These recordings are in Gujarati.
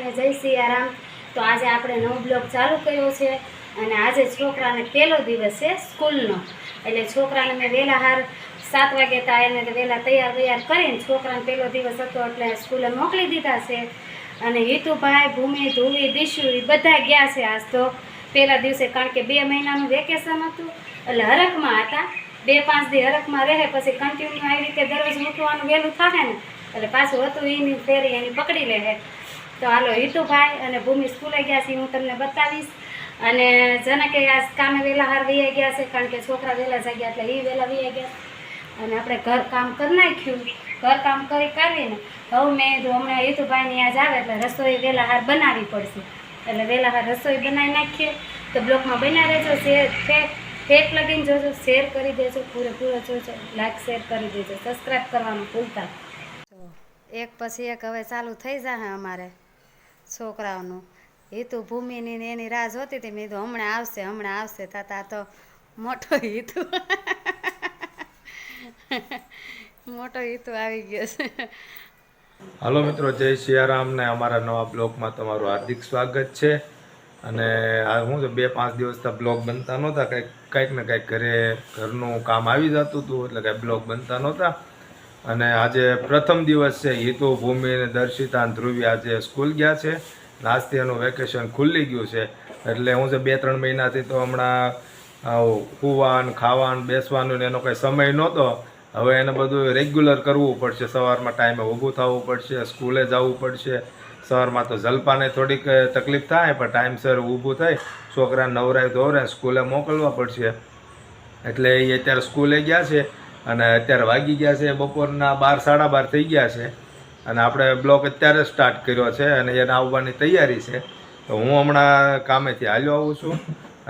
બધાને જય સિયારામ। તો આજે આપણે નવો બ્લોગ ચાલુ કર્યો છે અને આજે છોકરાને પહેલો દિવસ છે સ્કૂલનો, એટલે છોકરાને મેં વહેલા હાર 7 વાગે તા એને વહેલા તૈયાર કરીને છોકરાને પહેલો દિવસ હતો એટલે સ્કૂલે મોકલી દીધા છે। અને હિતુભાઈ, ભૂમિ, ધુવી, દિશુ એ બધા ગયા છે આજ તો પહેલા દિવસે, કારણ કે 2 મહિનાનું વેકેશન હતું એટલે હરખમાં હતા। 2-5 દી હરખમાં રહે પછી કન્ટિન્યુ આવી રીતે દરરોજ મૂકવાનું વહેલું થાય ને એટલે પાછું હતું એની ફેરી એની પકડી લે। તો હાલો હિતુભાઈ અને ભૂમિ સ્કૂલે ગયા છે હું તમને બતાવીશ। અને જેને કે આજ કામે વહેલા હાર વહી ગયા છે, કારણ કે છોકરા વહેલા જાગ્યા એટલે એ વહેલા વહી ગયા અને આપણે ઘર કામ કરી નાખ્યું। ઘર કામ કરીને હવે મેં હમણાં હિતુભાઈની આજ આવે એટલે રસોઈ વહેલા હાર બનાવવી પડશે, એટલે વહેલા હાર રસોઈ બનાવી નાખીએ। તો બ્લોગમાં બન્યા રહેજો, ફેક લગીને જોજો, શેર કરી દેજો, પૂરેપૂરો જોજો, લાઈક શેર કરી દેજો, સબસ્ક્રાઈબ કરવાનું ભૂલતા। એક પછી એક હવે ચાલુ થઈ જાય અમારે છોકરાઓનું। હિતુ ભૂમિની ને એની રાહ જોતી હતી, મેં કીધું હમણાં આવશે તાતા તો મોટો હિતુ આવી ગયો છે। હાલો મિત્રો, જય સિયારામ ને અમારા નવા બ્લોગમાં તમારું હાર્દિક સ્વાગત છે। અને આ હું તો 2-5 દિવસથી બ્લોગ બનતા નહોતા, કંઈક ને કંઈક ઘરનું કામ આવી જતું હતું એટલે કંઈ બ્લોગ બનતા નહોતા। અને આજે પ્રથમ દિવસ છે। હિતુ, ભૂમિ અને દર્શિતા અને ધ્રુવી આજે સ્કૂલ ગયા છે, આજથી એનું વેકેશન ખુલ્લી ગયું છે। એટલે હું છે 2-3 મહિનાથી તો હમણાં સુવાનું, ખાવાનું, બેસવાનું ને એનો કંઈ સમય નહોતો। હવે એને બધું રેગ્યુલર કરવું પડશે, સવારમાં ટાઈમે ઊભું થવું પડશે, સ્કૂલે જવું પડશે। સવારમાં તો જલપાને થોડીક તકલીફ થાય પણ ટાઈમસર ઊભું થઈ છોકરાને નવરાય ધોવરાય સ્કૂલે મોકલવા પડશે। એટલે એ અત્યારે સ્કૂલે ગયા છે અને અત્યારે વાગી ગયા છે બપોરના 12-12:30 થઈ ગયા છે અને આપણે બ્લોગ અત્યારે સ્ટાર્ટ કર્યો છે અને એને આવવાની તૈયારી છે। તો હું હમણાં કામેથી હાલ્યો આવું છું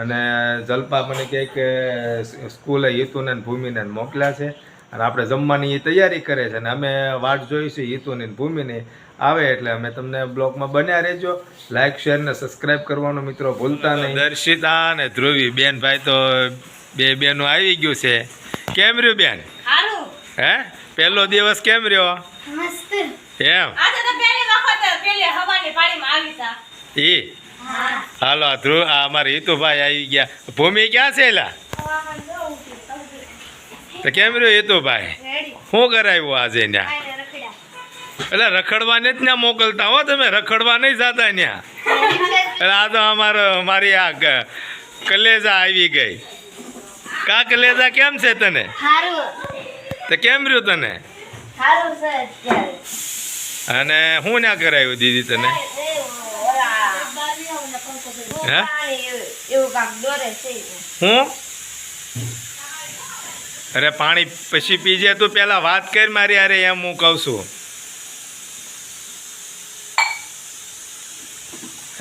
અને જલપા મને કહે કે સ્કૂલે હિતુને ભૂમિને મોકલ્યા છે અને આપણે જમવાની તૈયારી કરે છે અને અમે વાટ જોઈશું હિતુની ભૂમિની આવે એટલે અમે તમને બ્લોગમાં બન્યા રહેજો। લાઈક શેર ને સબસ્ક્રાઈબ કરવાનું મિત્રો ભૂલતા નહીં। દર્શિતા અને ધ્રુવી બેન ભાઈ તો બે બેનો આવી ગયું છે। કેમ રહ્યું બેન? હે પહેલો દિવસ કેમ રહ્યો? મસ્ત એમ આજે તો પહેલી વખત પેલી હવાની પાણીમાં આવી તા ઈ હાલો ધ્રુવ આ અમારે હિતુભાઈ આવી ગયા। ભૂમિ ક્યાં છે એલા? તો કેમ રહ્યો હિતુભાઈ? શું કરાવ્યું આજે ત્યાં? એટલે રખડવા ને જ ત્યાં મોકલતા હો તમે, રખડવા નહીં જતા ત્યાં। એટલે આ તો મારી આ કલેજા આવી ગઈ। કા કલેજા કેમ છે તને? તો કેમ રહ્યું તને? અને હું ના કરાવ્યું દીદી તને? હે હું? અરે પાણી પછી પીજે, તું પેલા વાત કર મારી અરે એમ હું કહું છું।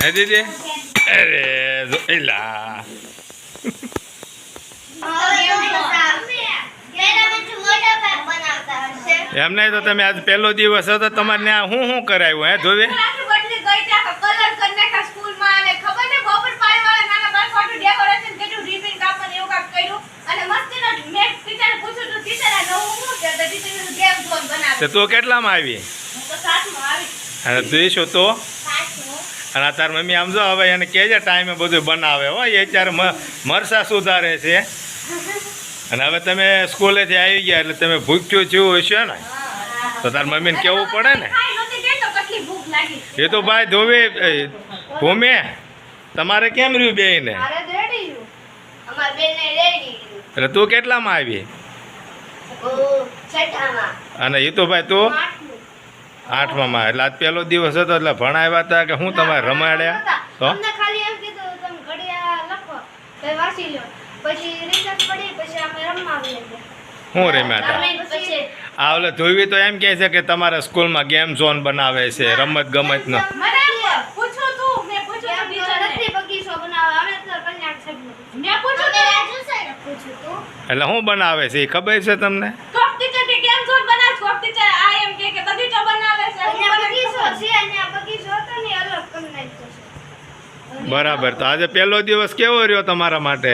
હે દીદી? અરે એલા એમ નહીં તો તમે આજ પહેલો દિવસ હતો તમારે ત્યાં શું કરાવ્યું? હે ધોવે તું કેટલામાં આવી? અને તું શું તો? અને તાર મમ્મી આમ જો હવે એને કહેજે ટાઈમે બધું બનાવે હો, એ અત્યારે મરસા સુધારે છે। અને હવે તમે સ્કૂલેથી આવી ગયા એટલે તમે ભૂખ્યું થયું હશે ને તો તાર મમ્મીને કહેવું પડે ને। એ તો ભાઈ ધોવી ભૂમે તમારે કેમ રહ્યું બેયને? એટલે તું કેટલામાં આવી? અને એ તો ભાઈ તું 8માં। એટલે આજ પહેલો દિવસ હતો એટલે ભણાવ્યા હતા કે હું તમારે રમાડ્યા? તો હું રમ્યા હતા? આ ઓલે ધોવી તો એમ કહે છે કે તમારા સ્કૂલમાં ગેમ ઝોન બનાવે છે, રમત ગમતનો। એટલે શું બનાવે છે એ ખબર છે તમને? બરાબર। તો આજે પહેલો દિવસ કેવો રહ્યો તમારા માટે?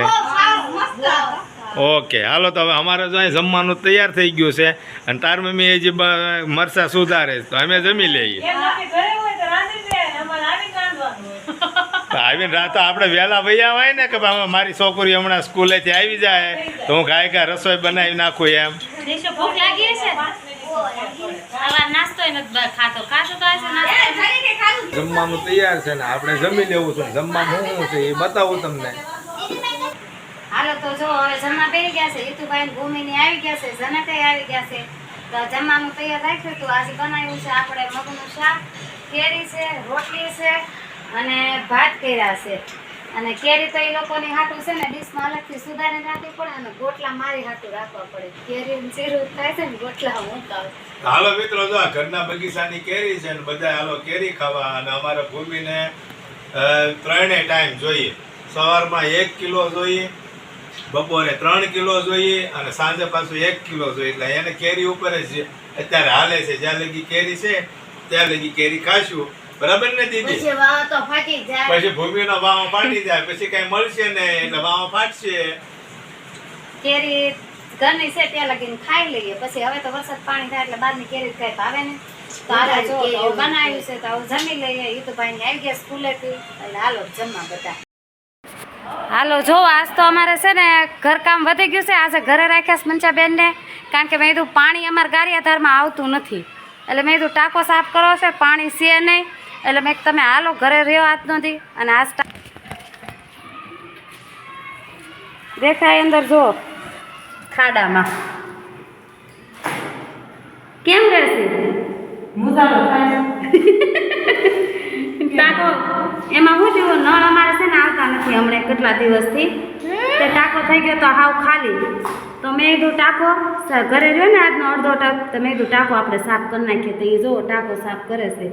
ઓકે હાલો, તો હવે અમારે જો અહીં જમવાનું તૈયાર થઈ ગયું છે અને તાર મમ્મી હજી મરસા સુધારે તો અમે જમી લઈએ। આવીને રાત આપણે વહેલા વૈયા હોય ને કે મારી છોકરી હમણાં સ્કૂલેથી આવી જાય તો હું કાંઈ રસોઈ બનાવી નાખું એમ. દેશો ભૂખ લાગી હશે આવા નાસ્તો નથી ખાતો ખાતો તો હશે નાસ્તો. જમવાનું તૈયાર છે ને આપણે જમી લેવું છે. જમવાનું શું છે એ બતાવું તમને. હાલો તો જો હવે જમવા બેસી ગયા છે. ઈતુભાઈ ભૂમિની આવી ગયા છે, જનતે આવી ગયા છે. તો જમવાનું તૈયાર રાખ્યું હતું. આજે બનાવ્યું છે આપણે મગનું શાક, કેરી છે, રોટલી છે અને ભાત કર્યા છે. અને કેરી તો એ લોકોની હાટું છે ને ડીશમાં અલગથી સુધારીને રાખવી પડે અને ગોટલા મારી હાટું રાખવા પડે. કેરી ચીરું થાય છે ને ગોટલા હું ખાવ. હાલો મિત્રો, જો આ ઘરના બગીચાની કેરી છે ને બધા હાલો કેરી ખાવા. અને અમારા ભૂમિને ત્રણેય ટાઈમ જોઈએ. સવારમાં 1 કિલો જોઈએ, બપોરે 3 કિલો જોઈએ અને સાંજે પાછું 1 કિલો જોઈએ. એટલે એને કેરી ઉપર જ અત્યારે હાલે છે. જ્યાં લગી કેરી છે ત્યાં લગી કેરી ખાશું. બરાબર ને દીદી? પછી વાવ તો ફાટી જાય. પછી ભૂમિનો વાવ ફાટી જાય, પછી કઈ મળશે ને એટલે વાવ ફાટશે. કેરી ઘરની છે ત્યાં લગીને ખાઈ લઈએ. પછી હવે તો વરસાદ પાણી થાય એટલે બહારની કેરી કઈ ભાવે ને. તો હાલો જો તો બનાવ્યું છે તો હવે જમી લઈએ. ઈતુભાઈ ની આવી ગયા સ્કૂલેથી એટલે હાલો જમવા બધા. હાલો જો આજ તો અમારે છે ને ઘરકામ વધી ગયું છે. આજે ઘરે રાખ્યા છે મંચાબેનને, કારણ કે મેં કીધું પાણી અમારા ગારિયાધારમાં આવતું નથી. એટલે મેં કીધું ટાંકો સાફ કરવો છે, પાણી છે નહીં. એટલે મેં તમે હાલો ઘરે રહ્યો આજ નથી. અને આજ દેખાય અંદર જો ખાડામાં કેમ રહેશે ટાંકો એમાં શું થયું, નળ અમારે છે ને આવતા નથી હમણાં કેટલા દિવસથી. તે ટાંકો થઈ ગયો તો હાવ ખાલી. તો મેં કીધું ટાંકો ઘરે રહ્યો ને આજનો અડધો ટક, તો મેં કીધું ટાંકો આપણે સાફ કરી નાખીએ. તો એ જો ટાંકો સાફ કરે છે.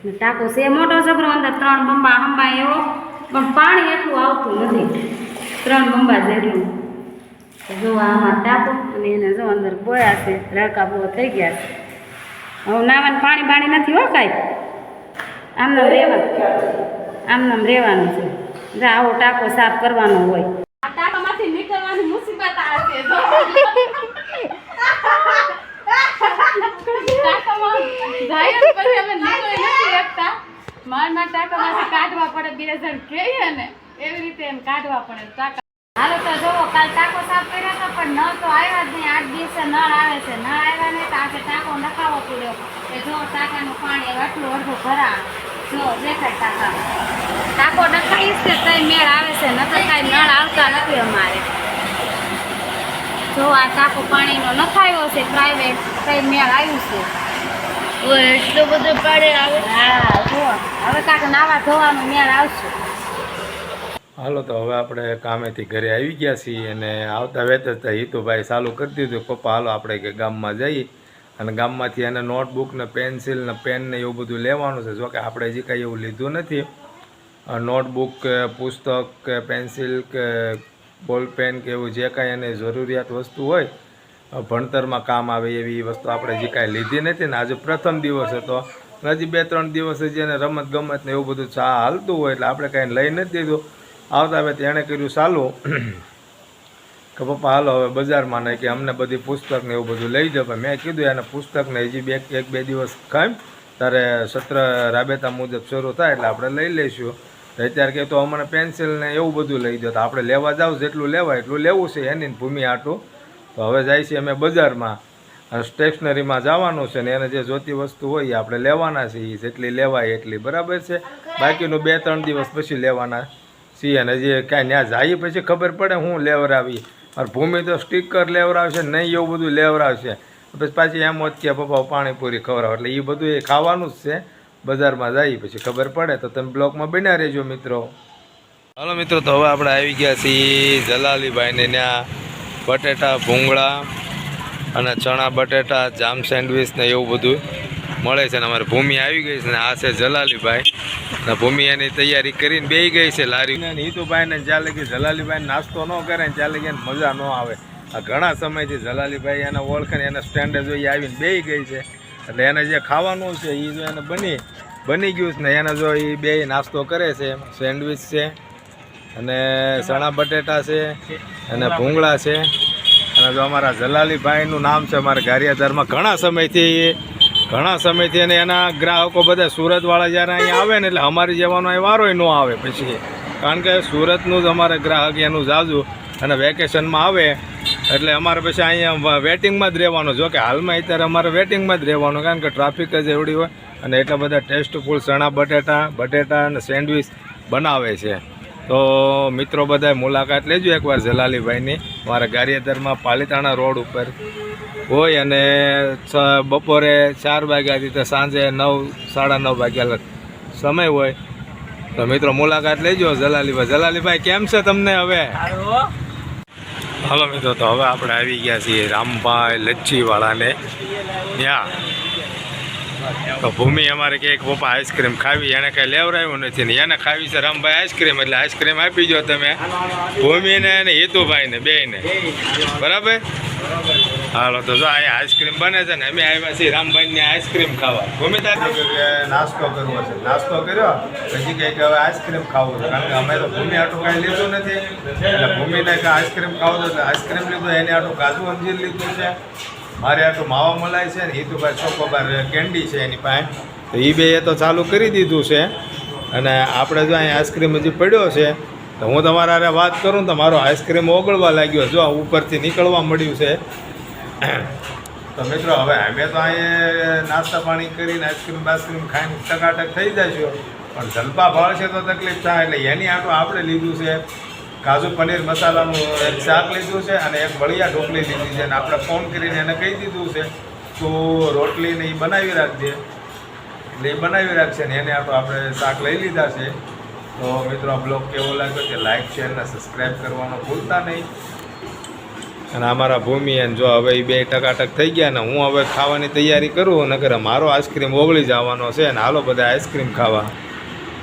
ને ટાંકો છે મોટો જબરો, અંદર 3 બંબા હંબા એવો, પણ પાણી એટલું આવતું નથી 3 બંબા જેટલું. તો જો આમાં ટાંકો અને એને જો અંદર બોયા છે, રડકા બો થઈ ગયા છે. હવે નાવાનું પાણી બાણી નથી હો કાંઈ, આમનામ રહેવાનું છે. જા આવો ટાંકો સાફ કરવાનો હોય. આ ટાંકામાંથી નીકળવાની મુસીબત આવે છે. ટાંકામાં જાય જ પછી અમે નીકળી નથી શકતા. મારના ટાંકામાંથી કાઢવા પડે, 2 જણ કહીએ ને એવી રીતે એમ કાઢવા પડે ટાંકા. હાલો તો જોવો કાલ ટાંકો સાફ કર્યો હતો પણ નળ તો આવ્યા જ નહીં. 8 દિવસે નળ આવે છે. નળ આવ્યા નહીં તો આજે ટાંકો નખાવો પડ્યો. એ જો ટાંકાનું પાણી આટલું અડધું ભરા જો દેખાય ટાંકો નખાઈશ કે કઈ મેળ આવે છે, નકર કાંઈ નળ આવતા નથી અમારે. જો આ ટાંકો પાણીનો નખાયો છે પ્રાઇવેટ, કઈ મેળ આવ્યું છે. એટલું બધું પાણી આવે. હા જો હવે કાંઈક નાવા ધોવાનું મેળ આવશે. હાલો તો હવે આપણે કામેથી ઘરે આવી ગયા છીએ અને આવતા વેત જ હિતુભાઈ ચાલુ કરી દીધું. પપ્પા હાલો આપણે કે ગામમાં જઈએ અને ગામમાંથી એને નોટબુક ને પેન્સિલ ને પેન ને એવું બધું લેવાનું છે. જોકે આપણે હજી કાંઈ એવું લીધું નથી. નોટબુક કે પુસ્તક કે પેન્સિલ કે બોલપેન કે એવું જે કાંઈ એને જરૂરિયાત વસ્તુ હોય ભણતરમાં કામ આવે એવી વસ્તુ આપણે હજી કાંઈ લીધી નથી. ને આજે પ્રથમ દિવસ હતો, હજી 2-3 દિવસ હજી એને રમત ગમત ને એવું બધું ચા હાલતું હોય એટલે આપણે કાંઈ લઈ નથી દીધું. આવતા હવે તેણે કર્યું ચાલુ કે પપ્પા હાલો હવે બજારમાં નહીં કે અમને બધી પુસ્તક ને એવું બધું લઈ જાવ. મેં કીધું એને પુસ્તકને હજી 1-2 દિવસ ખાઈ ત્યારે સત્ર રાબેતા મુજબ શરૂ થાય એટલે આપણે લઈ લઈશું. અત્યારે કહે તો અમને પેન્સિલ ને એવું બધું લઈ દો. તો આપણે લેવા જાવ જેટલું લેવાય એટલું લેવું છે એની ભૂમિ આટું. તો હવે જાય છે અમે બજારમાં અને સ્ટેશનરીમાં જવાનું છે ને એને જે જોતી વસ્તુ હોય એ આપણે લેવાના છીએ. જેટલી લેવાય એટલી બરાબર છે. બાકીનું 2-3 દિવસ પછી લેવાના છીએ. અને જે કાંઈ ત્યાં જઈએ પછી ખબર પડે હું લેવરાવી. અને ભૂમિ તો સ્ટીકર લેવરાવશે નહીં એવું બધું લેવરાવશે. પછી પાછી એમ હોત કે પપ્પા પાણીપુરી ખવડાવો એટલે એ બધું એ ખાવાનું જ છે. બજારમાં જઈએ પછી ખબર પડે. તો તમે બ્લોગમાં બન્યા રહેજો મિત્રો. હાલો મિત્રો, તો હવે આપણે આવી ગયા છીએ જલાલીભાઈને ત્યાં બટેટા ભૂંગળા અને ચણા બટેટા જામ સેન્ડવીચ ને એવું બધું મળે છે. ને અમારી ભૂમિ આવી ગઈ છે ને આ છે જલાલીભાઈ ને ભૂમિ એની તૈયારી કરીને બેસી ગઈ છે લારી. હિતુભાઈને જ્યાં લગી જલાલીભાઈ નાસ્તો ન કરે ને ત્યાં લગી એને મજા ન આવે. આ ઘણા સમયથી જલાલીભાઈ એને ઓળખે ને એને સ્ટેન્ડે જોઈ આવીને બેસી ગઈ છે. એટલે એને જે ખાવાનું છે એ જો એને બની ગયું છે ને એને જો એ બે નાસ્તો કરે છે. સેન્ડવીચ છે અને ચણા બટેટા છે અને ભૂંગળા છે. અને જો અમારા જલાલીભાઈનું નામ છે અમારા ગારિયાધારમાં ઘણા સમયથી ઘણા સમયથી અને એના ગ્રાહકો બધા સુરતવાળા જ્યારે અહીંયા આવે ને એટલે અમારી જવાનો અહીં વારોય ન આવે પછી, કારણ કે સુરતનું જ અમારે ગ્રાહક એનું જાજુ અને વેકેશનમાં આવે એટલે અમારે પછી અહીંયા વેટિંગમાં જ રહેવાનું. જો કે હાલમાં અત્યારે અમારે વેટિંગમાં જ રહેવાનું, કારણ કે ટ્રાફિક જ એવડી હોય અને એટલા બધા ટેસ્ટફુલ ચણા બટેટા અને સેન્ડવિચ બનાવે છે. તો મિત્રો બધાએ મુલાકાત લેજો એકવાર જલાલીભાઈની. મારા ગારિયાદરમાં પાલીતાણા રોડ ઉપર હોય અને બપોરે 4 વાગ્યાથી તો સાંજે 9 સાડા 9 વાગ્યા સમય હોય. તો મિત્રો મુલાકાત લેજો જલાલીભાઈ કેમ છે તમને હવે? હાલો મિત્રો, તો હવે આપણે આવી ગયા છીએ રામભાઈ લચ્છીવાળાને ત્યાં. તો ભૂમિ અમારે કે એક પપ્પા આઈસ્ક્રીમ ખાવી, એને કાંઈ લેવરાયું નથી ને એને ખાવી છે રામભાઈ આઈસ્ક્રીમ, એટલે આઈસ્ક્રીમ આપી દો તમે ભૂમિને અને હેતુભાઈને બેયને, બરાબર? હાલો તો જો અહીંયા આઈસ્ક્રીમ બને છે ને અમે આવ્યા છીએ રામભાઈની આઈસ્ક્રીમ ખાવા. ભૂમિ નાસ્તો કરવો છે, નાસ્તો કર્યો પછી કંઈક હવે આઈસ્ક્રીમ ખાવું છે, કારણ કે અમે તો ભૂમિ આટું કાંઈ લીધું નથી એટલે ભૂમિને કે આઈસ્ક્રીમ ખાવું એટલે આઈસ્ક્રીમ લીધું, એને આટું કાજુ અંજીર લીધું છે, મારે આટલું માવા મલાઈ છે ને હિતુભાઈ ચોકોબાર કેન્ડી છે એની પાસે, તો એ બે એ તો ચાલુ કરી દીધું છે. અને આપણે જો અહીંયા આઈસ્ક્રીમ હજી પડ્યો છે તો હું તમારા હારે વાત કરું તો મારો આઈસ્ક્રીમ ઓગળવા લાગ્યો, જો ઉપરથી નીકળવા મળ્યું છે. તો મિત્રો હવે અમે તો અહીંયા નાસ્તા પાણી કરીને આઈસ્ક્રીમ ખાઈને ટકાટક થઈ જઈશું, પણ જલપા ભાળ છે તો તકલીફ થાય એટલે એની આટલું આપણે લીધું છે કાજુ પનીર મસાલાનું એક શાક લીધું છે અને એક વળિયા ઢોકળી લીધી છે. અને આપણે ફોન કરીને એને કહી દીધું છે તો રોટલીને એ બનાવી રાખજે, એટલે એ બનાવી રાખશે ને એને આપણે શાક લઈ લીધા છે. તો મિત્રો આ બ્લોગ કેવો લાગ્યો છે લાઇક શેર અને સબસ્ક્રાઈબ કરવાનું ભૂલતા નહીં. અને અમારા ભૂમિ અને જો હવે એ બે ટકાટક થઈ ગયા ને હું હવે ખાવાની તૈયારી કરું, નકર મારો આઈસ્ક્રીમ ઓગળી જવાનો છે. અને હાલો બધા આઈસ્ક્રીમ ખાવા.